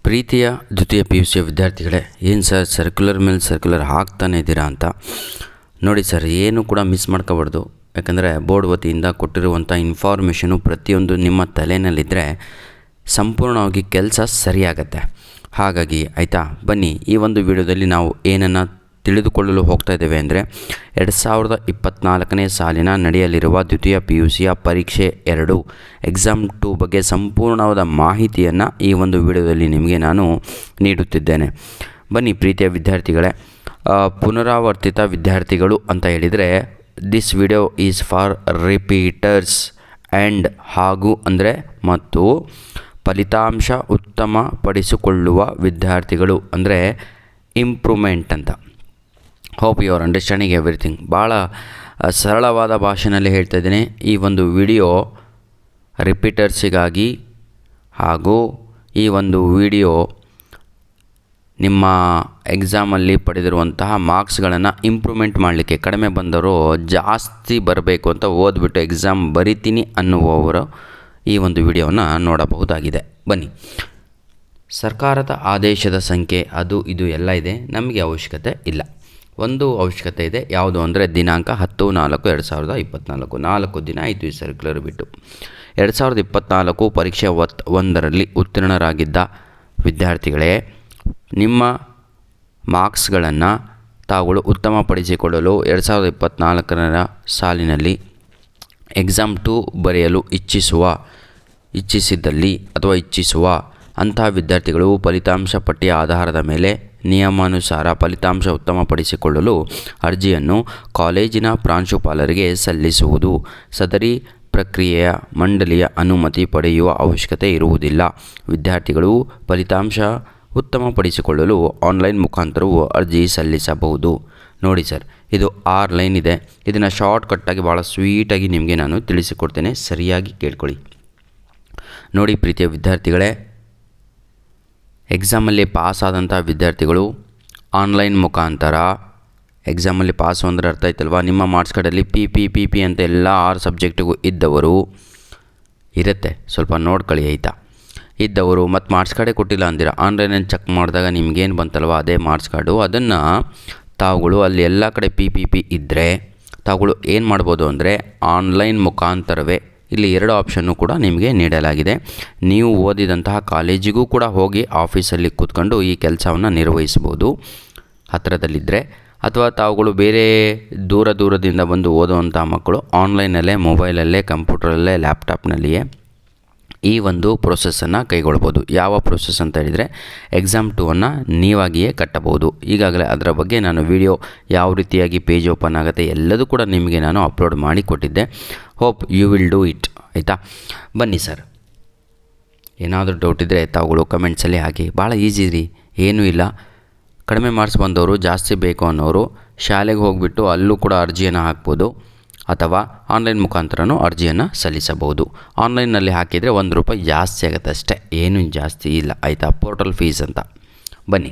ಪ್ರೀತಿಯ ದ್ವಿತೀಯ P U ಸಿಯ ವಿದ್ಯಾರ್ಥಿಗಳೇ, ಏನು ಸರ್ ಸರ್ಕ್ಯುಲರ್ ಮೇಲೆ ಸರ್ಕ್ಯುಲರ್ ಹಾಕ್ತಾನೆ ಇದ್ದೀರಾ ಅಂತ ನೋಡಿ ಸರ್. ಏನು ಕೂಡ ಮಿಸ್ ಮಾಡ್ಕೋಬಾರ್ದು. ಯಾಕಂದರೆ ಬೋರ್ಡ್ ವತಿಯಿಂದ ಕೊಟ್ಟಿರುವಂಥ ಇನ್ಫಾರ್ಮೇಷನು ಪ್ರತಿಯೊಂದು ನಿಮ್ಮ ತಲೆಯಲ್ಲಿದ್ದರೆ ಸಂಪೂರ್ಣವಾಗಿ ಕೆಲಸ ಸರಿಯಾಗತ್ತೆ. ಹಾಗಾಗಿ ಆಯಿತಾ, ಬನ್ನಿ ಈ ಒಂದು ವಿಡಿಯೋದಲ್ಲಿ ನಾವು ಏನನ್ನು ತಿಳಿದುಕೊಳ್ಳಲು ಹೋಗ್ತಾ ಇದ್ದೇವೆ ಅಂದರೆ 2024ನೇ ಸಾಲಿನ ನಡೆಯಲಿರುವ ದ್ವಿತೀಯ ಪಿ ಯು ಸಿಯ ಪರೀಕ್ಷೆ 2 ಎಕ್ಸಾಮ್ 2 ಬಗ್ಗೆ ಸಂಪೂರ್ಣವಾದ ಮಾಹಿತಿಯನ್ನು ಈ ಒಂದು ವಿಡಿಯೋದಲ್ಲಿ ನಿಮಗೆ ನಾನು ನೀಡುತ್ತಿದ್ದೇನೆ. ಬನ್ನಿ ಪ್ರೀತಿಯ ವಿದ್ಯಾರ್ಥಿಗಳೇ, ಪುನರಾವರ್ತಿತ ವಿದ್ಯಾರ್ಥಿಗಳು ಅಂತ ಹೇಳಿದರೆ this video is for repeaters and ಹಾಗೂ ಅಂದರೆ ಮತ್ತು ಫಲಿತಾಂಶ ಉತ್ತಮಪಡಿಸಿಕೊಳ್ಳುವ ವಿದ್ಯಾರ್ಥಿಗಳು ಅಂದರೆ ಇಂಪ್ರೂವ್ಮೆಂಟ್ ಅಂತ. Hope you are understanding everything. ಭಾಳ ಸರಳವಾದ ಭಾಷೆಯಲ್ಲಿ ಹೇಳ್ತಾ ಇದ್ದೀನಿ. ಈ ಒಂದು ವಿಡಿಯೋ ರಿಪೀಟರ್ಸಿಗಾಗಿ ಹಾಗೂ ಈ ಒಂದು ವಿಡಿಯೋ ನಿಮ್ಮ ಎಕ್ಸಾಮಲ್ಲಿ ಪಡೆದಿರುವಂತಹ ಮಾರ್ಕ್ಸ್ಗಳನ್ನು ಇಂಪ್ರೂವ್ಮೆಂಟ್ ಮಾಡಲಿಕ್ಕೆ, ಕಡಿಮೆ ಬಂದವರು ಜಾಸ್ತಿ ಬರಬೇಕು ಅಂತ ಓದ್ಬಿಟ್ಟು ಎಕ್ಸಾಮ್ ಬರಿತೀನಿ ಅನ್ನುವವರು ಈ ಒಂದು ವಿಡಿಯೋವನ್ನು ನೋಡಬಹುದಾಗಿದೆ. ಬನ್ನಿ, ಸರ್ಕಾರದ ಆದೇಶದ ಸಂಖ್ಯೆ ಅದು ಇದು ಎಲ್ಲ ಇದೆ, ನಮಗೆ ಅವಶ್ಯಕತೆ ಇಲ್ಲ. ಒಂದು ಅವಶ್ಯಕತೆ ಇದೆ, ಯಾವುದು ಅಂದರೆ ದಿನಾಂಕ 10/4/2024. 4 ದಿನ ಆಯಿತು ಈ ಸರ್ಕ್ಯುಲರ್ ಬಿಟ್ಟು. 2024 ಪರೀಕ್ಷೆ 1ರಲ್ಲಿ ಉತ್ತೀರ್ಣರಾಗಿದ್ದ ವಿದ್ಯಾರ್ಥಿಗಳೇ, ನಿಮ್ಮ ಮಾರ್ಕ್ಸ್ಗಳನ್ನು ತಾವುಗಳು ಉತ್ತಮಪಡಿಸಿಕೊಳ್ಳಲು 2024ರ ಸಾಲಿನಲ್ಲಿ ಎಕ್ಸಾಮ್ 2 ಬರೆಯಲು ಇಚ್ಛಿಸುವ ಅಂಥ ವಿದ್ಯಾರ್ಥಿಗಳು ಫಲಿತಾಂಶ ಪಟ್ಟಿಯ ಆಧಾರದ ಮೇಲೆ ನಿಯಮಾನುಸಾರ ಫಲಿತಾಂಶ ಉತ್ತಮಪಡಿಸಿಕೊಳ್ಳಲು ಅರ್ಜಿಯನ್ನು ಕಾಲೇಜಿನ ಪ್ರಾಂಶುಪಾಲರಿಗೆ ಸಲ್ಲಿಸುವುದು. ಸದರಿ ಪ್ರಕ್ರಿಯೆಯ ಮಂಡಳಿಯ ಅನುಮತಿ ಪಡೆಯುವ ಅವಶ್ಯಕತೆ ಇರುವುದಿಲ್ಲ. ವಿದ್ಯಾರ್ಥಿಗಳು ಫಲಿತಾಂಶ ಉತ್ತಮಪಡಿಸಿಕೊಳ್ಳಲು ಆನ್ಲೈನ್ ಮುಖಾಂತರವೂ ಅರ್ಜಿ ಸಲ್ಲಿಸಬಹುದು. ನೋಡಿ ಸರ್, ಇದು 6 ಲೈನ್ ಇದೆ. ಇದನ್ನು ಶಾರ್ಟ್ಕಟ್ಟಾಗಿ ಭಾಳ ಸ್ವೀಟಾಗಿ ನಿಮಗೆ ನಾನು ತಿಳಿಸಿಕೊಡ್ತೇನೆ, ಸರಿಯಾಗಿ ಕೇಳ್ಕೊಳ್ಳಿ. ನೋಡಿ ಪ್ರೀತಿಯ ವಿದ್ಯಾರ್ಥಿಗಳೇ, ಎಕ್ಸಾಮಲ್ಲಿ ಪಾಸ್ ಆದಂಥ ವಿದ್ಯಾರ್ಥಿಗಳು ಆನ್ಲೈನ್ ಮುಖಾಂತರ ಎಕ್ಸಾಮಲ್ಲಿ ಪಾಸು ಅಂದರೆ ಅರ್ಥ ಆಯ್ತಲ್ವ, ನಿಮ್ಮ ಮಾರ್ಕ್ಸ್ ಕಾರ್ಡಲ್ಲಿ ಪಿ ಅಂತ ಎಲ್ಲ 6 ಸಬ್ಜೆಕ್ಟಿಗೂ ಇದ್ದವರು ಇರುತ್ತೆ, ಸ್ವಲ್ಪ ನೋಡ್ಕೊಳ್ಳಿ ಆಯಿತಾ. ಇದ್ದವರು ಮತ್ತು ಮಾರ್ಕ್ಸ್ ಕಾರ್ಡೇ ಕೊಟ್ಟಿಲ್ಲ ಅಂದಿರ ಆನ್ಲೈನಲ್ಲಿ ಚೆಕ್ ಮಾಡಿದಾಗ ನಿಮಗೇನು ಬಂತಲ್ವ ಅದೇ ಮಾರ್ಕ್ಸ್ ಕಾರ್ಡು, ಅದನ್ನು ತಾವುಗಳು ಅಲ್ಲಿ ಎಲ್ಲ ಕಡೆ ಪಿ ಇದ್ದರೆ ತಾವುಗಳು ಏನು ಮಾಡ್ಬೋದು ಅಂದರೆ ಆನ್ಲೈನ್ ಮುಖಾಂತರವೇ ಇಲ್ಲಿ 2 ಆಪ್ಷನ್ನು ಕೂಡ ನಿಮಗೆ ನೀಡಲಾಗಿದೆ. ನೀವು ಓದಿದಂತಹ ಕಾಲೇಜಿಗೂ ಕೂಡ ಹೋಗಿ ಆಫೀಸಲ್ಲಿ ಕೂತ್ಕೊಂಡು ಈ ಕೆಲಸವನ್ನು ನಿರ್ವಹಿಸ್ಬೋದು ಹತ್ತಿರದಲ್ಲಿದ್ದರೆ. ಅಥವಾ ತಾವುಗಳು ಬೇರೆ ದೂರದಿಂದ ಬಂದು ಓದುವಂಥ ಮಕ್ಕಳು ಆನ್ಲೈನಲ್ಲೇ, ಮೊಬೈಲಲ್ಲೇ, ಕಂಪ್ಯೂಟರಲ್ಲೇ, ಲ್ಯಾಪ್ಟಾಪ್ನಲ್ಲಿಯೇ ಈ ಒಂದು ಪ್ರೊಸೆಸನ್ನು ಕೈಗೊಳ್ಬೋದು. ಯಾವ ಪ್ರೊಸೆಸ್ ಅಂತ ಹೇಳಿದರೆ ಎಕ್ಸಾಮ್ 2ಅನ್ನು ನೀವಾಗಿಯೇ ಕಟ್ಟಬಹುದು. ಈಗಾಗಲೇ ಅದರ ಬಗ್ಗೆ ನಾನು ವಿಡಿಯೋ ಯಾವ ರೀತಿಯಾಗಿ ಪೇಜ್ ಓಪನ್ ಆಗುತ್ತೆ ಎಲ್ಲದೂ ಕೂಡ ನಿಮಗೆ ನಾನು ಅಪ್ಲೋಡ್ ಮಾಡಿ ಕೊಟ್ಟಿದ್ದೆ. Hope you will do it ಆಯಿತಾ. ಬನ್ನಿ ಸರ್, ಏನಾದರೂ ಡೌಟ್ ಇದ್ದರೆ ತಾವುಗಳು ಕಮೆಂಟ್ಸಲ್ಲಿ ಹಾಕಿ. ಭಾಳ ಈಸಿ ರೀ, ಏನೂ ಇಲ್ಲ. ಕಡಿಮೆ ಮಾರ್ಕ್ಸ್ ಬಂದವರು, ಜಾಸ್ತಿ ಬೇಕು ಅನ್ನೋರು ಶಾಲೆಗೆ ಹೋಗಿಬಿಟ್ಟು ಅಲ್ಲೂ ಕೂಡ ಅರ್ಜಿಯನ್ನು ಹಾಕ್ಬೋದು, ಅಥವಾ ಆನ್ಲೈನ್ ಮುಖಾಂತರನೂ ಅರ್ಜಿಯನ್ನು ಸಲ್ಲಿಸಬಹುದು. ಆನ್ಲೈನ್ನಲ್ಲಿ ಹಾಕಿದರೆ ₹1 ಜಾಸ್ತಿ ಆಗುತ್ತೆ ಅಷ್ಟೇ, ಏನೂ ಜಾಸ್ತಿ ಇಲ್ಲ ಆಯಿತಾ, ಪೋರ್ಟಲ್ ಫೀಸ್ ಅಂತ. ಬನ್ನಿ,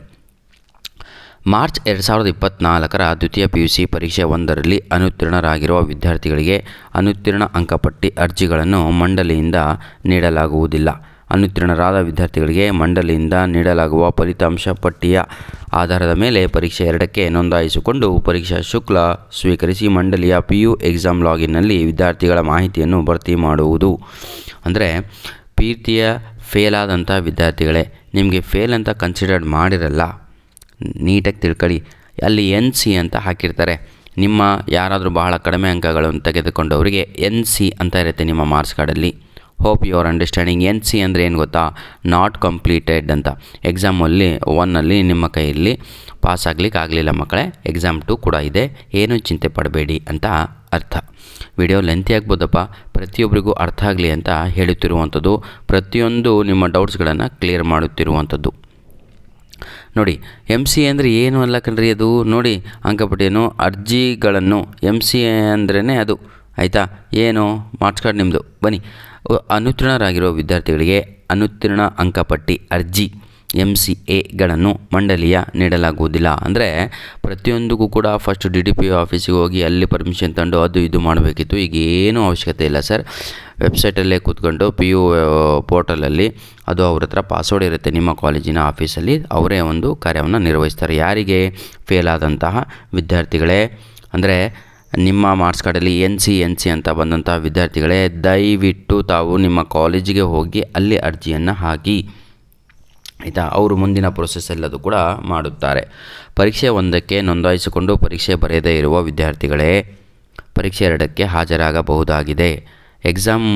ಮಾರ್ಚ್ 2024ರ ದ್ವಿತೀಯ ಪಿ ಯು ಸಿ ಪರೀಕ್ಷೆ 1ರಲ್ಲಿ ಅನುತ್ತೀರ್ಣರಾಗಿರುವ ವಿದ್ಯಾರ್ಥಿಗಳಿಗೆ ಅನುತ್ತೀರ್ಣ ಅಂಕಪಟ್ಟಿ ಅರ್ಜಿಗಳನ್ನು ಮಂಡಳಿಯಿಂದ ನೀಡಲಾಗುವುದಿಲ್ಲ. ಅನುತ್ತೀರ್ಣರಾದ ವಿದ್ಯಾರ್ಥಿಗಳಿಗೆ ಮಂಡಳಿಯಿಂದ ನೀಡಲಾಗುವ ಫಲಿತಾಂಶ ಪಟ್ಟಿಯ ಆಧಾರದ ಮೇಲೆ ಪರೀಕ್ಷೆ 2ಕ್ಕೆ ನೋಂದಾಯಿಸಿಕೊಂಡು ಪರೀಕ್ಷಾ ಶುಲ್ಕ ಸ್ವೀಕರಿಸಿ ಮಂಡಳಿಯ PU ಎಕ್ಸಾಮ್ ಲಾಗಿನ್ನಲ್ಲಿ ವಿದ್ಯಾರ್ಥಿಗಳ ಮಾಹಿತಿಯನ್ನು ಭರ್ತಿ ಮಾಡುವುದು. ಅಂದರೆ ಪ್ರೀತಿಯ ಫೇಲಾದಂಥ ವಿದ್ಯಾರ್ಥಿಗಳೇ, ನಿಮಗೆ ಫೇಲ್ ಅಂತ ಕನ್ಸಿಡರ್ ಮಾಡಿರಲ್ಲ, ನೀಟಾಗಿ ತಿಳ್ಕೊಳ್ಳಿ. ಅಲ್ಲಿ NC ಅಂತ ಹಾಕಿರ್ತಾರೆ. ನಿಮ್ಮ ಯಾರಾದರೂ ಬಹಳ ಕಡಿಮೆ ಅಂಕಗಳನ್ನು ತೆಗೆದುಕೊಂಡವರಿಗೆ NC ಅಂತ ಇರುತ್ತೆ ನಿಮ್ಮ ಮಾರ್ಕ್ಸ್ ಕಾರ್ಡಲ್ಲಿ. Hope you are understanding. NC ಅಂದರೆ ಏನು ಗೊತ್ತಾ, ನಾಟ್ ಕಂಪ್ಲೀಟೆಡ್ ಅಂತ. ಎಕ್ಸಾಮಲ್ಲಿ 1ನಲ್ಲಿ ನಿಮ್ಮ ಕೈಯಲ್ಲಿ ಪಾಸ್ ಆಗಲಿಲ್ಲ ಮಕ್ಕಳೇ, ಎಕ್ಸಾಮ್ 2 ಕೂಡ ಇದೆ, ಏನೂ ಚಿಂತೆ ಪಡಬೇಡಿ ಅಂತ ಅರ್ಥ. ವಿಡಿಯೋ ಲೆಂತಿ ಆಗ್ಬೋದಪ್ಪ, ಪ್ರತಿಯೊಬ್ಬರಿಗೂ ಅರ್ಥ ಆಗಲಿ ಅಂತ ಹೇಳುತ್ತಿರುವಂಥದ್ದು, ಪ್ರತಿಯೊಂದು ನಿಮ್ಮ ಡೌಟ್ಸ್ಗಳನ್ನು ಕ್ಲಿಯರ್ ಮಾಡುತ್ತಿರುವಂಥದ್ದು. ನೋಡಿ, MC ಅಂದರೆ ಏನು ಅಲ್ಲ ಕಣ್ರಿ, ಅದು ನೋಡಿ ಅಂಕಪಟ್ಟಿಯನ್ನು ಅರ್ಜಿಗಳನ್ನು MC ಅಂದ್ರೇ ಅದು ಆಯಿತಾ. ಏನು ಮಾರ್ಕ್ಸ್ ಕಾರ್ಡ್ ನಿಮ್ಮದು. ಬನ್ನಿ, ಅನುತ್ತೀರ್ಣರಾಗಿರುವ ವಿದ್ಯಾರ್ಥಿಗಳಿಗೆ ಅನುತ್ತೀರ್ಣ ಅಂಕಪಟ್ಟಿ ಅರ್ಜಿ MCAಗಳನ್ನು ಮಂಡಳಿಯ ನೀಡಲಾಗುವುದಿಲ್ಲ. ಅಂದರೆ ಪ್ರತಿಯೊಂದಕ್ಕೂ ಕೂಡ ಫಸ್ಟ್ DDPO ಆಫೀಸಿಗೆ ಹೋಗಿ ಅಲ್ಲಿ ಪರ್ಮಿಷನ್ ತಂದು ಅದು ಇದು ಮಾಡಬೇಕಿತ್ತು. ಈಗ ಏನೂ ಅವಶ್ಯಕತೆ ಇಲ್ಲ ಸರ್. ವೆಬ್ಸೈಟಲ್ಲೇ ಕೂತ್ಕೊಂಡು PU ಪೋರ್ಟಲಲ್ಲಿ ಅದು ಅವ್ರ ಹತ್ರ ಪಾಸ್ವರ್ಡ್ ಇರುತ್ತೆ, ನಿಮ್ಮ ಕಾಲೇಜಿನ ಆಫೀಸಲ್ಲಿ ಅವರೇ ಒಂದು ಕಾರ್ಯವನ್ನು ನಿರ್ವಹಿಸ್ತಾರೆ. ಯಾರಿಗೆ? ಫೇಲ್ ಆದಂತಹ ವಿದ್ಯಾರ್ಥಿಗಳೇ, ಅಂದರೆ ನಿಮ್ಮ ಮಾರ್ಕ್ಸ್ ಕಾರ್ಡಲ್ಲಿ NC ಅಂತ ಬಂದಂಥ ವಿದ್ಯಾರ್ಥಿಗಳೇ, ದಯವಿಟ್ಟು ತಾವು ನಿಮ್ಮ ಕಾಲೇಜಿಗೆ ಹೋಗಿ ಅಲ್ಲಿ ಅರ್ಜಿಯನ್ನು ಹಾಕಿ, ಆಯಿತಾ? ಅವರು ಮುಂದಿನ ಪ್ರೊಸೆಸ್ ಎಲ್ಲದು ಕೂಡ ಮಾಡುತ್ತಾರೆ. ಪರೀಕ್ಷೆ 1ಕ್ಕೆ ನೋಂದಾಯಿಸಿಕೊಂಡು ಪರೀಕ್ಷೆ ಬರೆಯದೇ ಇರುವ ವಿದ್ಯಾರ್ಥಿಗಳೇ, ಪರೀಕ್ಷೆ 2ಕ್ಕೆ ಹಾಜರಾಗಬಹುದಾಗಿದೆ. ಎಕ್ಸಾಮ್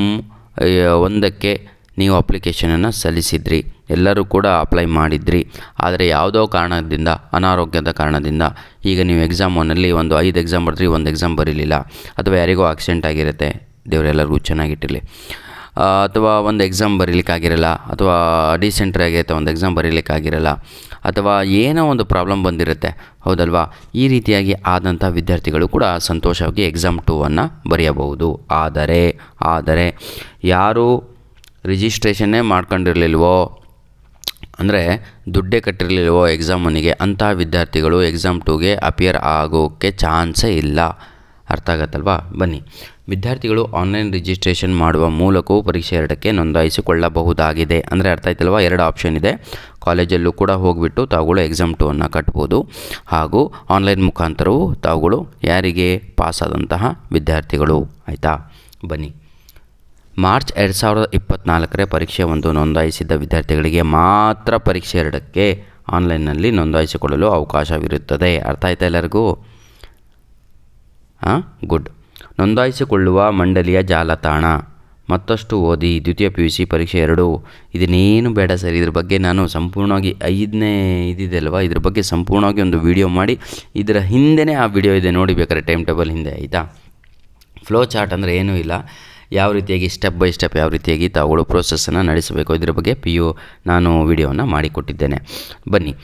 1ಕ್ಕೆ ನೀವು ಅಪ್ಲಿಕೇಶನನ್ನು ಸಲ್ಲಿಸಿದ್ರಿ, ಎಲ್ಲರೂ ಕೂಡ ಅಪ್ಲೈ ಮಾಡಿದ್ರಿ. ಆದರೆ ಯಾವುದೋ ಕಾರಣದಿಂದ, ಅನಾರೋಗ್ಯದ ಕಾರಣದಿಂದ ಈಗ ನೀವು ಎಕ್ಸಾಮ್ 1ನಲ್ಲಿ ಒಂದು 5 ಎಕ್ಸಾಮ್ ಬರೆದ್ರಿ, 1 ಎಕ್ಸಾಮ್ ಬರೀಲಿಲ್ಲ, ಅಥವಾ ಯಾರಿಗೋ ಆಕ್ಸಿಡೆಂಟ್ ಆಗಿರುತ್ತೆ, ದೇವರೆಲ್ಲರಿಗೂ ಚೆನ್ನಾಗಿಟ್ಟಿರಲಿ, ಅಥವಾ ಒಂದು ಎಕ್ಸಾಮ್ ಬರೀಲಿಕ್ಕಾಗಿರಲ್ಲ, ಅಥವಾ ಡಿಸೆಂಟ್ರಿ ಆಗಿರುತ್ತೆ, ಒಂದು ಎಕ್ಸಾಮ್ ಬರೀಲಿಕ್ಕಾಗಿರಲ್ಲ, ಅಥವಾ ಏನೋ ಒಂದು ಪ್ರಾಬ್ಲಮ್ ಬಂದಿರುತ್ತೆ, ಹೌದಲ್ವಾ? ಈ ರೀತಿಯಾಗಿ ಆದಂಥ ವಿದ್ಯಾರ್ಥಿಗಳು ಕೂಡ ಸಂತೋಷವಾಗಿ ಎಕ್ಸಾಮ್ 2ನ್ನು ಬರೆಯಬಹುದು. ಆದರೆ ಯಾರು ರಿಜಿಸ್ಟ್ರೇಷನ್ನೇ ಮಾಡ್ಕೊಂಡಿರಲಿಲ್ವೋ, ಅಂದರೆ ದುಡ್ಡೇ ಕಟ್ಟಿರಲಿಲ್ವೋ ಎಕ್ಸಾಮ್ 1ಗೆ, ಅಂತಹ ವಿದ್ಯಾರ್ಥಿಗಳು ಎಕ್ಸಾಮ್ 2ಗೆ ಅಪಿಯರ್ ಆಗೋಕ್ಕೆ ಚಾನ್ಸೇ ಇಲ್ಲ. ಅರ್ಥ ಆಗತ್ತಲ್ವಾ? ಬನ್ನಿ, ವಿದ್ಯಾರ್ಥಿಗಳು ಆನ್ಲೈನ್ ರಿಜಿಸ್ಟ್ರೇಷನ್ ಮಾಡುವ ಮೂಲಕವೂ ಪರೀಕ್ಷೆ 2ಕ್ಕೆ ನೋಂದಾಯಿಸಿಕೊಳ್ಳಬಹುದಾಗಿದೆ. ಅಂದರೆ ಅರ್ಥ ಆಯ್ತಲ್ವಾ? 2 ಆಪ್ಷನ್ ಇದೆ. ಕಾಲೇಜಲ್ಲೂ ಕೂಡ ಹೋಗಿಬಿಟ್ಟು ತಾವುಗಳು ಎಕ್ಸಾಮ್ 2ನ್ನು ಕಟ್ಬೋದು, ಹಾಗೂ ಆನ್ಲೈನ್ ಮುಖಾಂತರವೂ ತಾವುಗಳು ಯಾರಿಗೆ? ಪಾಸಾದಂತಹ ವಿದ್ಯಾರ್ಥಿಗಳು. ಆಯಿತಾ? ಬನ್ನಿ, ಮಾರ್ಚ್ 2024 ಪರೀಕ್ಷೆ 1 ನೋಂದಾಯಿಸಿದ್ದ ವಿದ್ಯಾರ್ಥಿಗಳಿಗೆ ಮಾತ್ರ ಪರೀಕ್ಷೆ 2ಕ್ಕೆ ಆನ್ಲೈನ್ನಲ್ಲಿ ನೋಂದಾಯಿಸಿಕೊಳ್ಳಲು ಅವಕಾಶವಿರುತ್ತದೆ. ಅರ್ಥ ಆಯ್ತಾ ಎಲ್ಲರಿಗೂ? ಗುಡ್. ನೋಂದಾಯಿಸಿಕೊಳ್ಳುವ ಮಂಡಳಿಯ ಜಾಲತಾಣ. ಮತ್ತಷ್ಟು ಓದಿ, ದ್ವಿತೀಯ PUC ಪರೀಕ್ಷೆ 2. ಇದನ್ನೇನು ಬೇಡ ಸರ್, ಇದ್ರ ಬಗ್ಗೆ ನಾನು ಸಂಪೂರ್ಣವಾಗಿ 5ನೇ ಇದಿದೆ ಅಲ್ವಾ, ಇದ್ರ ಬಗ್ಗೆ ಸಂಪೂರ್ಣವಾಗಿ ಒಂದು ವಿಡಿಯೋ ಮಾಡಿ, ಇದರ ಹಿಂದೆನೇ ಆ ವಿಡಿಯೋ ಇದೆ ನೋಡಿ ಬೇಕಾದ್ರೆ, ಟೈಮ್ ಟೇಬಲ್ ಹಿಂದೆ. ಆಯಿತಾ? ಫ್ಲೋ ಚಾರ್ಟ್ ಅಂದರೆ ಏನೂ ಇಲ್ಲ, ಯಾವ ರೀತಿಯಾಗಿ ಸ್ಟೆಪ್ ಬೈ ಸ್ಟೆಪ್ ಯಾವ ರೀತಿಯಾಗಿ ತಾವುಗಳು ಪ್ರೋಸೆಸ್ಸನ್ನು ನಡೆಸಬೇಕು, ಇದರ ಬಗ್ಗೆ ನಾನು ವಿಡಿಯೋವನ್ನು ಮಾಡಿಕೊಟ್ಟಿದ್ದೇನೆ. ಬನ್ನಿ,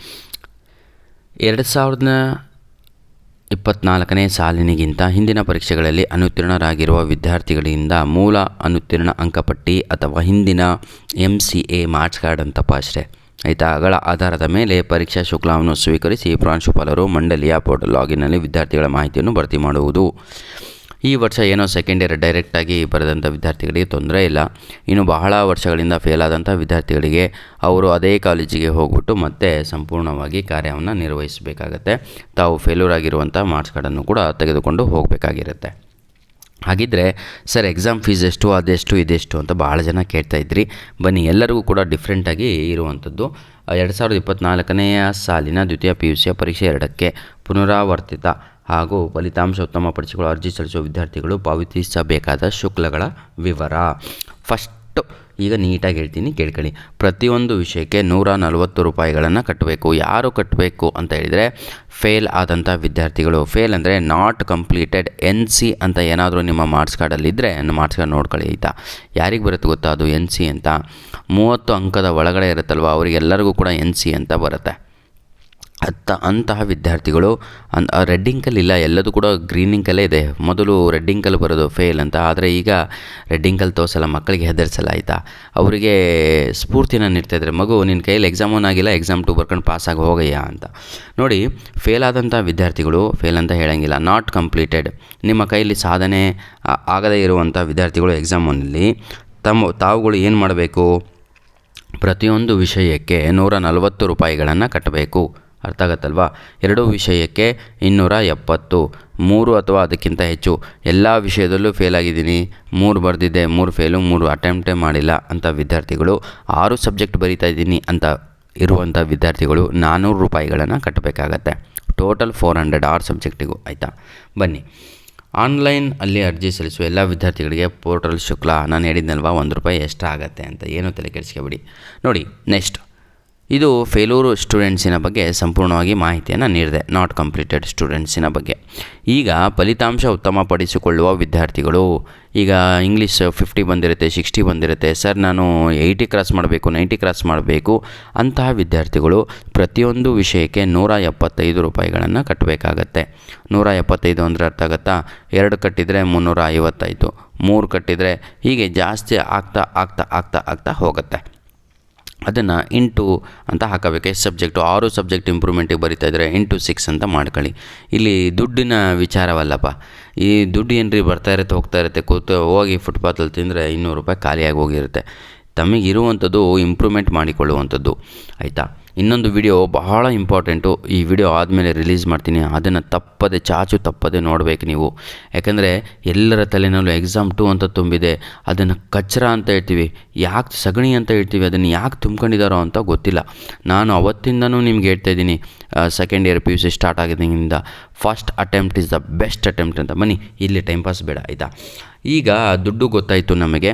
2024ನೇ ಸಾಲಿನಿಗಿಂತ ಹಿಂದಿನ ಪರೀಕ್ಷೆಗಳಲ್ಲಿ ಅನುತ್ತೀರ್ಣರಾಗಿರುವ ವಿದ್ಯಾರ್ಥಿಗಳಿಂದ ಮೂಲ ಅನುತ್ತೀರ್ಣ ಅಂಕಪಟ್ಟಿ ಅಥವಾ ಹಿಂದಿನ MCA ಮಾರ್ಕ್ಸ್ ಕಾರ್ಡ್ ಅಂತ ಅಷ್ಟೇ, ಆಯಿತಾ? ಅಗಳ ಆಧಾರದ ಮೇಲೆ ಪರೀಕ್ಷಾ ಶುಲ್ಕವನ್ನು ಸ್ವೀಕರಿಸಿ ಪ್ರಾಂಶುಪಾಲರು ಮಂಡಳಿಯ ಪೋರ್ಟಲ್ ಲಾಗಿನ್ನಲ್ಲಿ ವಿದ್ಯಾರ್ಥಿಗಳ ಮಾಹಿತಿಯನ್ನು ಭರ್ತಿ ಮಾಡುವುದು. ಈ ವರ್ಷ ಏನೋ ಸೆಕೆಂಡ್ ಇಯರ್ ಡೈರೆಕ್ಟಾಗಿ ಬರೆದಂಥ ವಿದ್ಯಾರ್ಥಿಗಳಿಗೆ ತೊಂದರೆ ಇಲ್ಲ. ಇನ್ನು ಬಹಳ ವರ್ಷಗಳಿಂದ ಫೇಲ್ ಆದಂಥ ವಿದ್ಯಾರ್ಥಿಗಳಿಗೆ ಅವರು ಅದೇ ಕಾಲೇಜಿಗೆ ಹೋಗ್ಬಿಟ್ಟು ಮತ್ತೆ ಸಂಪೂರ್ಣವಾಗಿ ಕಾರ್ಯವನ್ನು ನಿರ್ವಹಿಸಬೇಕಾಗತ್ತೆ. ತಾವು ಫೇಲ್ಯೂರ್ ಆಗಿರುವಂಥ ಮಾರ್ಕ್ಸ್ ಕಾರ್ಡನ್ನು ಕೂಡ ತೆಗೆದುಕೊಂಡು ಹೋಗಬೇಕಾಗಿರುತ್ತೆ. ಹಾಗಿದ್ದರೆ ಸರ್ ಎಕ್ಸಾಮ್ ಫೀಸ್ ಎಷ್ಟು, ಅದೆಷ್ಟು, ಇದೆಷ್ಟು ಅಂತ ಭಾಳ ಜನ ಕೇಳ್ತಾಯಿದ್ರಿ. ಬನ್ನಿ, ಎಲ್ಲರಿಗೂ ಕೂಡ ಡಿಫ್ರೆಂಟಾಗಿ ಇರುವಂಥದ್ದು. 2024ನೇ ಸಾಲಿನ ದ್ವಿತೀಯ PUC ಪರೀಕ್ಷೆ 2ಕ್ಕೆ ಪುನರಾವರ್ತಿತ ಹಾಗೂ ಫಲಿತಾಂಶ ಉತ್ತಮಪಡಿಸಿಕೊಳ್ಳಲು ಅರ್ಜಿ ಸಲ್ಲಿಸುವ ವಿದ್ಯಾರ್ಥಿಗಳು ಪಾವತಿಸಬೇಕಾದ ಶುಲ್ಕಗಳ ವಿವರ. ಫಸ್ಟು ಈಗ ನೀಟಾಗಿ ಹೇಳ್ತೀನಿ, ಕೇಳ್ಕೊಳ್ಳಿ. ಪ್ರತಿಯೊಂದು ವಿಷಯಕ್ಕೆ 140 ರೂಪಾಯಿಗಳನ್ನು ಕಟ್ಟಬೇಕು. ಯಾರು ಕಟ್ಟಬೇಕು ಅಂತ ಹೇಳಿದರೆ, ಫೇಲ್ ಆದಂಥ ವಿದ್ಯಾರ್ಥಿಗಳು. ಫೇಲ್ ಅಂದರೆ ನಾಟ್ ಕಂಪ್ಲೀಟೆಡ್ NC ಅಂತ ಏನಾದರೂ ನಿಮ್ಮ ಮಾರ್ಕ್ಸ್ ಕಾರ್ಡಲ್ಲಿದ್ದರೆ ಮಾರ್ಕ್ಸ್ ಕಾರ್ಡ್ ನೋಡ್ಕೊಳ್ಳಿ, ಆಯಿತಾ? ಯಾರಿಗೆ ಬರುತ್ತೆ ಗೊತ್ತಾ ಅದು NC ಅಂತ? 30 ಅಂಕದ ಒಳಗಡೆ ಇರುತ್ತಲ್ವ, ಅವರಿಗೆಲ್ಲರಿಗೂ ಕೂಡ NC ಅಂತ ಬರುತ್ತೆ. ಅಂತಹ ವಿದ್ಯಾರ್ಥಿಗಳು ರೆಡ್ ಇಂಕಲ್ಲಿಲ್ಲ, ಎಲ್ಲದೂ ಕೂಡ ಗ್ರೀನ್ ಇಂಕಲ್ಲೇ ಇದೆ. ಮೊದಲು ರೆಡ್ ಇಂಕಲ್ಲಿ ಬರೋದು ಫೇಲ್ ಅಂತ, ಆದರೆ ಈಗ ರೆಡ್ ಇಂಕಲ್ಲಿ ತೋರಿಸಲ್ಲ, ಮಕ್ಕಳಿಗೆ ಹೆದರ್ಸಲ್ಲ, ಆಯಿತಾ? ಅವರಿಗೆ ಸ್ಫೂರ್ತಿನ ನೀಡ್ತಾಯಿದ್ದಾರೆ. ಮಗು, ನಿನ್ನ ಕೈಯಲ್ಲಿ ಎಕ್ಸಾಮ್ 1 ಆಗಿಲ್ಲ, ಎಕ್ಸಾಮ್ 2 ಬರ್ಕೊಂಡು ಪಾಸಾಗಿ ಹೋಗಯ್ಯ ಅಂತ. ನೋಡಿ, ಫೇಲ್ ಆದಂಥ ವಿದ್ಯಾರ್ಥಿಗಳು ಫೇಲ್ ಅಂತ ಹೇಳೋಂಗಿಲ್ಲ, ನಾಟ್ ಕಂಪ್ಲೀಟೆಡ್. ನಿಮ್ಮ ಕೈಯಲ್ಲಿ ಸಾಧನೆ ಆಗದೇ ಇರುವಂಥ ವಿದ್ಯಾರ್ಥಿಗಳು ಎಕ್ಸಾಮ್ 1ನಲ್ಲಿ ತಾವುಗಳು ಏನು ಮಾಡಬೇಕು? ಪ್ರತಿಯೊಂದು ವಿಷಯಕ್ಕೆ 140 ರೂಪಾಯಿಗಳನ್ನು ಕಟ್ಟಬೇಕು. ಅರ್ಥ ಆಗತ್ತಲ್ವಾ? 2 ವಿಷಯಕ್ಕೆ 270, 3 ಅಥವಾ ಅದಕ್ಕಿಂತ ಹೆಚ್ಚು. ಎಲ್ಲ ವಿಷಯದಲ್ಲೂ ಫೇಲ್ ಆಗಿದ್ದೀನಿ, 3 ಬರೆದಿದ್ದೆ, 3 ಫೇಲು, 3 ಅಟೆಂಪ್ಟೇ ಮಾಡಿಲ್ಲ ಅಂತ ವಿದ್ಯಾರ್ಥಿಗಳು, 6 ಸಬ್ಜೆಕ್ಟ್ ಬರೀತಾ ಇದ್ದೀನಿ ಅಂತ ಇರುವಂಥ ವಿದ್ಯಾರ್ಥಿಗಳು 400 ರೂಪಾಯಿಗಳನ್ನು ಕಟ್ಟಬೇಕಾಗತ್ತೆ. ಟೋಟಲ್ 400 6 ಸಬ್ಜೆಕ್ಟಿಗೂ, ಆಯಿತಾ? ಬನ್ನಿ, ಆನ್ಲೈನ್ ಅಲ್ಲಿ ಅರ್ಜಿ ಸಲ್ಲಿಸುವ ಎಲ್ಲ ವಿದ್ಯಾರ್ಥಿಗಳಿಗೆ ಪೋರ್ಟಲ್ ಶುಲ್ಕ ನಾನು ಹೇಳಿದ್ನಲ್ವಾ, 1 ರೂಪಾಯಿ ಎಕ್ಸ್ಟ್ರಾ ಆಗುತ್ತೆ ಅಂತ, ಏನೂ ತಲೆ ಕೆಡಿಸ್ಕೊಬೇಡಿ. ನೋಡಿ, ನೆಕ್ಸ್ಟ್ ಇದು ಫೇಲೂರು ಸ್ಟೂಡೆಂಟ್ಸಿನ ಬಗ್ಗೆ ಸಂಪೂರ್ಣವಾಗಿ ಮಾಹಿತಿಯನ್ನು ನೀಡಿದೆ, ನಾಟ್ ಕಂಪ್ಲೀಟೆಡ್ ಸ್ಟೂಡೆಂಟ್ಸಿನ ಬಗ್ಗೆ. ಈಗ ಫಲಿತಾಂಶ ಉತ್ತಮಪಡಿಸಿಕೊಳ್ಳುವ ವಿದ್ಯಾರ್ಥಿಗಳು, ಈಗ ಇಂಗ್ಲೀಷ್ 50 ಬಂದಿರುತ್ತೆ, 60 ಬಂದಿರುತ್ತೆ, ಸರ್ ನಾನು 80 ಕ್ರಾಸ್ ಮಾಡಬೇಕು, 90 ಕ್ರಾಸ್ ಮಾಡಬೇಕು ಅಂತಹ ವಿದ್ಯಾರ್ಥಿಗಳು ಪ್ರತಿಯೊಂದು ವಿಷಯಕ್ಕೆ 175 ರೂಪಾಯಿಗಳನ್ನು ಕಟ್ಟಬೇಕಾಗತ್ತೆ. 175 ಅಂದರೆ ಅರ್ಥ ಆಗುತ್ತಾ? 2 ಕಟ್ಟಿದರೆ 350 ಆಯಿತು, 3 ಕಟ್ಟಿದರೆ ಹೀಗೆ ಜಾಸ್ತಿ ಆಗ್ತಾ ಹೋಗುತ್ತೆ. ಅದನ್ನು ಇಂಟು ಅಂತ ಹಾಕಬೇಕು. ಎಷ್ಟು ಸಬ್ಜೆಕ್ಟು 6 ಸಬ್ಜೆಕ್ಟ್ ಇಂಪ್ರೂವ್ಮೆಂಟಿಗೆ ಬರಿತಾ ಇದ್ದರೆ ಇಂಟು 6 ಅಂತ ಮಾಡ್ಕೊಳ್ಳಿ. ಇಲ್ಲಿ ದುಡ್ಡಿನ ವಿಚಾರವಲ್ಲಪ್ಪ. ಈ ದುಡ್ಡು ಏನ್ರಿ ಬರ್ತಾ ಇರುತ್ತೆ ಹೋಗ್ತಾ ಇರುತ್ತೆ, ಕೂತು ಹೋಗಿ ಫುಟ್ಪಾತಲ್ಲಿ ತಿಂದರೆ 200 ರೂಪಾಯಿ ಖಾಲಿಯಾಗಿ ಹೋಗಿರುತ್ತೆ. ತಮಗಿರುವಂಥದ್ದು ಇಂಪ್ರೂವ್ಮೆಂಟ್ ಮಾಡಿಕೊಳ್ಳುವಂಥದ್ದು, ಆಯಿತಾ. ಇನ್ನೊಂದು ವಿಡಿಯೋ ಬಹಳ ಇಂಪಾರ್ಟೆಂಟು, ಈ ವಿಡಿಯೋ ಆದಮೇಲೆ ರಿಲೀಸ್ ಮಾಡ್ತೀನಿ. ಅದನ್ನು ತಪ್ಪದೆ ಚಾಚು ತಪ್ಪದೆ ನೋಡಬೇಕು ನೀವು. ಯಾಕಂದರೆ ಎಲ್ಲರ ತಲೆನಲ್ಲೂ ಎಕ್ಸಾಮ್ 2 ಅಂತ ತುಂಬಿದೆ. ಅದನ್ನು ಕಚ್ರ ಅಂತ ಹೇಳ್ತೀವಿ, ಯಾಕೆ ಸಗಣಿ ಅಂತ ಹೇಳ್ತೀವಿ, ಅದನ್ನು ಯಾಕೆ ತುಂಬ್ಕೊಂಡಿದ್ದಾರೋ ಅಂತ ಗೊತ್ತಿಲ್ಲ. ನಾನು ಅವತ್ತಿಂದನೂ ನಿಮ್ಗೆ ಹೇಳ್ತಾ ಇದ್ದೀನಿ, ಸೆಕೆಂಡ್ ಇಯರ್ PUC ಸ್ಟಾರ್ಟ್ ಆಗಿದ್ದರಿಂದ first attempt is the best attempt ಅಂತ. ಬನ್ನಿ, ಇಲ್ಲಿ ಟೈಮ್ ಪಾಸ್ ಬೇಡ, ಆಯಿತಾ. ಈಗ ದುಡ್ಡು ಗೊತ್ತಾಯಿತು ನಮಗೆ.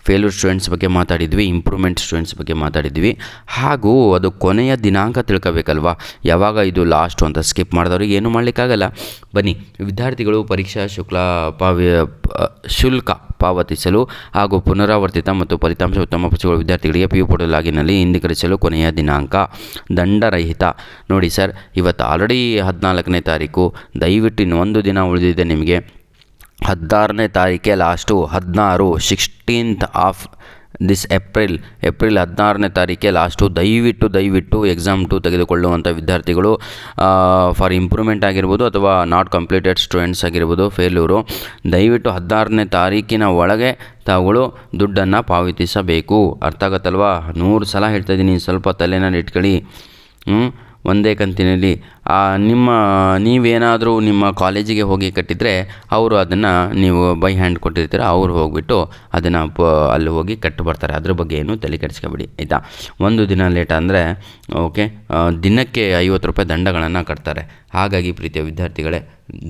ಫೇಲ್ಯೂರ್ ಸ್ಟೂಡೆಂಟ್ಸ್ ಬಗ್ಗೆ ಮಾತಾಡಿದ್ವಿ, ಇಂಪ್ರೂವ್ಮೆಂಟ್ ಸ್ಟೂಡೆಂಟ್ಸ್ ಬಗ್ಗೆ ಮಾತಾಡಿದ್ವಿ. ಹಾಗೂ ಅದು ಕೊನೆಯ ದಿನಾಂಕ ತಿಳ್ಕೊಬೇಕಲ್ವಾ, ಯಾವಾಗ ಇದು ಲಾಸ್ಟು ಅಂತ. ಸ್ಕಿಪ್ ಮಾಡಿದವ್ರಿಗೆ ಏನೂ ಮಾಡಲಿಕ್ಕಾಗಲ್ಲ. ಬನ್ನಿ, ವಿದ್ಯಾರ್ಥಿಗಳು ಪರೀಕ್ಷಾ ಶುಲ್ಕ ಪಾವತಿಸಲು ಹಾಗೂ ಪುನರಾವರ್ತಿತ ಮತ್ತು ಫಲಿತಾಂಶ ಉತ್ತಮಪಡಿಸಿಕೊಳ್ಳುವ ವಿದ್ಯಾರ್ಥಿಗಳಿಗೆ PU ಪೋರ್ಟಲ್ ಲಾಗಿನ್ನಲ್ಲಿ ಹಿಂದಿಕ್ಕರಿಸಲು ಕೊನೆಯ ದಿನಾಂಕ ದಂಡರಹಿತ. ನೋಡಿ ಸರ್, ಇವತ್ತು ಆಲ್ರೆಡಿ 14ನೇ ತಾರೀಕು. ದಯವಿಟ್ಟು ಇನ್ನೊಂದು ದಿನ ಉಳಿದಿದೆ ನಿಮಗೆ. 16ನೇ ತಾರೀಕೆ last. 16th of this April 16ನೇ ತಾರೀಕೆ ಲಾಸ್ಟು. ದಯವಿಟ್ಟು ಎಕ್ಸಾಮ್ 2 ತೆಗೆದುಕೊಳ್ಳುವಂಥ ವಿದ್ಯಾರ್ಥಿಗಳು, ಫಾರ್ ಇಂಪ್ರೂವ್ಮೆಂಟ್ ಆಗಿರ್ಬೋದು ಅಥವಾ ನಾಟ್ ಕಂಪ್ಲೀಟೆಡ್ ಸ್ಟೂಡೆಂಟ್ಸ್ ಆಗಿರ್ಬೋದು, ಫೇಲ್ಯೂರು, ದಯವಿಟ್ಟು 16ನೇ ತಾರೀಕಿನ ಒಳಗೆ ತಾವುಗಳು ದುಡ್ಡನ್ನು ಪಾವತಿಸಬೇಕು. ಅರ್ಥ ಆಗುತ್ತಲ್ವಾ? 100 ಸಲ ಹೇಳ್ತಾ ಇದ್ದೀನಿ, ಸ್ವಲ್ಪ ತಲೆನಲ್ಲಿ ಇಟ್ಕೊಳ್ಳಿ. ಒಂದೇ ಕಂತಿನಲ್ಲಿ ನೀವೇನಾದರೂ ನಿಮ್ಮ ಕಾಲೇಜಿಗೆ ಹೋಗಿ ಕಟ್ಟಿದರೆ ಅವರು ಅದನ್ನು, ನೀವು ಬೈ ಹ್ಯಾಂಡ್ ಕೊಟ್ಟಿರ್ತೀರ, ಅವರು ಹೋಗಿಬಿಟ್ಟು ಅದನ್ನು ಅಲ್ಲಿ ಹೋಗಿ ಕಟ್ಟು ಬರ್ತಾರೆ. ಅದ್ರ ಬಗ್ಗೆ ಏನು ತಲೆ ಕೆಡಿಸ್ಕೊಬೇಡಿ, ಆಯಿತಾ. ಒಂದು ದಿನ ಲೇಟ್ ಅಂದರೆ ಓಕೆ, ದಿನಕ್ಕೆ 50 ರೂಪಾಯಿ ದಂಡಗಳನ್ನು ಕಟ್ತಾರೆ. ಹಾಗಾಗಿ ಪ್ರೀತಿಯ ವಿದ್ಯಾರ್ಥಿಗಳೇ,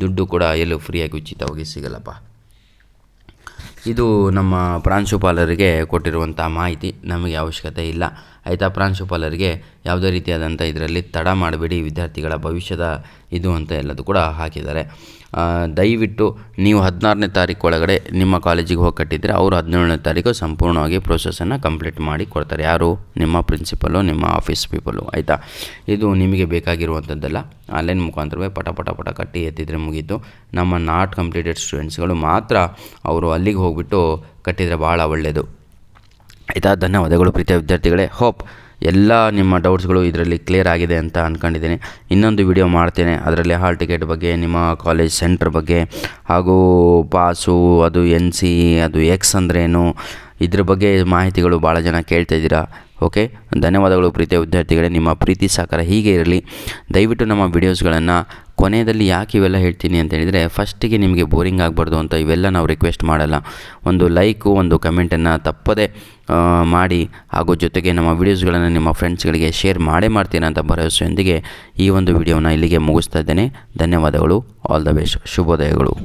ದುಡ್ಡು ಕೂಡ ಎಲ್ಲೂ ಫ್ರೀಯಾಗಿ ಉಚಿತವಾಗಿ ಸಿಗಲ್ಲಪ್ಪ. ಇದು ನಮ್ಮ ಪ್ರಾಂಶುಪಾಲರಿಗೆ ಕೊಟ್ಟಿರುವಂಥ ಮಾಹಿತಿ, ನಮಗೆ ಅವಶ್ಯಕತೆ ಇಲ್ಲ, ಆಯಿತಾ. ಪ್ರಾಂಶುಪಾಲರಿಗೆ ಯಾವುದೇ ರೀತಿಯಾದಂಥ ಇದರಲ್ಲಿ ತಡ ಮಾಡಬೇಡಿ, ವಿದ್ಯಾರ್ಥಿಗಳ ಭವಿಷ್ಯದ ಇದು ಅಂತ ಎಲ್ಲದು ಕೂಡ ಹಾಕಿದ್ದಾರೆ. ದಯವಿಟ್ಟು ನೀವು 16ನೇ ತಾರೀಕು ಒಳಗಡೆ ನಿಮ್ಮ ಕಾಲೇಜಿಗೆ ಹೋಗಿ ಕಟ್ಟಿದರೆ ಅವರು 17ನೇ ತಾರೀಕು ಸಂಪೂರ್ಣವಾಗಿ ಪ್ರೋಸೆಸ್ಸನ್ನು ಕಂಪ್ಲೀಟ್ ಮಾಡಿ ಕೊಡ್ತಾರೆ. ಯಾರು? ನಿಮ್ಮ ಪ್ರಿನ್ಸಿಪಲ್ಲು, ನಿಮ್ಮ ಆಫೀಸ್ ಪೀಪಲ್ಲು, ಆಯಿತಾ. ಇದು ನಿಮಗೆ ಬೇಕಾಗಿರುವಂಥದ್ದಲ್ಲ. ಆನ್ಲೈನ್ ಮುಖಾಂತರವೇ ಪಟ ಕಟ್ಟಿ ಎತ್ತಿದರೆ ಮುಗೀತು. ನಮ್ಮ ನಾಟ್ ಕಂಪ್ಲೀಟೆಡ್ ಸ್ಟೂಡೆಂಟ್ಸ್ಗಳು ಮಾತ್ರ ಅವರು ಅಲ್ಲಿಗೆ ಹೋಗಿಬಿಟ್ಟು ಕಟ್ಟಿದರೆ ಭಾಳ ಒಳ್ಳೆಯದು, ಆಯಿತಾ. ಧನ್ಯವಾದಗಳು ಪ್ರೀತಿಯ ವಿದ್ಯಾರ್ಥಿಗಳೇ. ಹೋಪ್ ಎಲ್ಲ ನಿಮ್ಮ ಡೌಟ್ಸ್ಗಳು ಇದರಲ್ಲಿ ಕ್ಲಿಯರ್ ಆಗಿದೆ ಅಂತ ಅಂದ್ಕೊಂಡಿದ್ದೀನಿ. ಇನ್ನೊಂದು ವಿಡಿಯೋ ಮಾಡ್ತೇನೆ, ಅದರಲ್ಲಿ ಹಾಲ್ ಟಿಕೆಟ್ ಬಗ್ಗೆ, ನಿಮ್ಮ ಕಾಲೇಜ್ ಸೆಂಟ್ರ್ ಬಗ್ಗೆ, ಹಾಗೂ ಪಾಸು, ಅದು NC, ಅದು X ಅಂದ್ರೇನು, ಇದ್ರ ಬಗ್ಗೆ ಮಾಹಿತಿಗಳು ಭಾಳ ಜನ ಕೇಳ್ತಾ ಇದ್ದೀರಾ. ಓಕೆ, ಧನ್ಯವಾದಗಳು ಪ್ರೀತಿಯ ವಿದ್ಯಾರ್ಥಿಗಳೇ. ನಿಮ್ಮ ಪ್ರೀತಿ ಸಹಕಾರ ಹೀಗೆ ಇರಲಿ. ದಯವಿಟ್ಟು ನಮ್ಮ ವಿಡಿಯೋಸ್ಗಳನ್ನು ಕೊನೆಯಲ್ಲಿ ಯಾಕೆ ಇವೆಲ್ಲ ಹೇಳ್ತೀನಿ ಅಂತ ಹೇಳಿದರೆ, ಫಸ್ಟಿಗೆ ನಿಮಗೆ ಬೋರಿಂಗ್ ಆಗಬಾರ್ದು ಅಂತ ಇವೆಲ್ಲ ನಾವು ರಿಕ್ವೆಸ್ಟ್ ಮಾಡಲ್ಲ. ಒಂದು ಲೈಕು, ಒಂದು ಕಮೆಂಟನ್ನು ತಪ್ಪದೆ ಮಾಡಿ, ಹಾಗೂ ಜೊತೆಗೆ ನಮ್ಮ ವಿಡಿಯೋಸ್ಗಳನ್ನು ನಿಮ್ಮ ಫ್ರೆಂಡ್ಸ್ಗಳಿಗೆ ಶೇರ್ ಮಾಡ್ತೀನಿ ಅಂತ ಭರವಸೆಯೊಂದಿಗೆ ಈ ಒಂದು ವಿಡಿಯೋನ ಇಲ್ಲಿಗೆ ಮುಗಿಸ್ತಾ ಇದ್ದೇನೆ. ಧನ್ಯವಾದಗಳು. All the best. ಶುಭೋದಯಗಳು.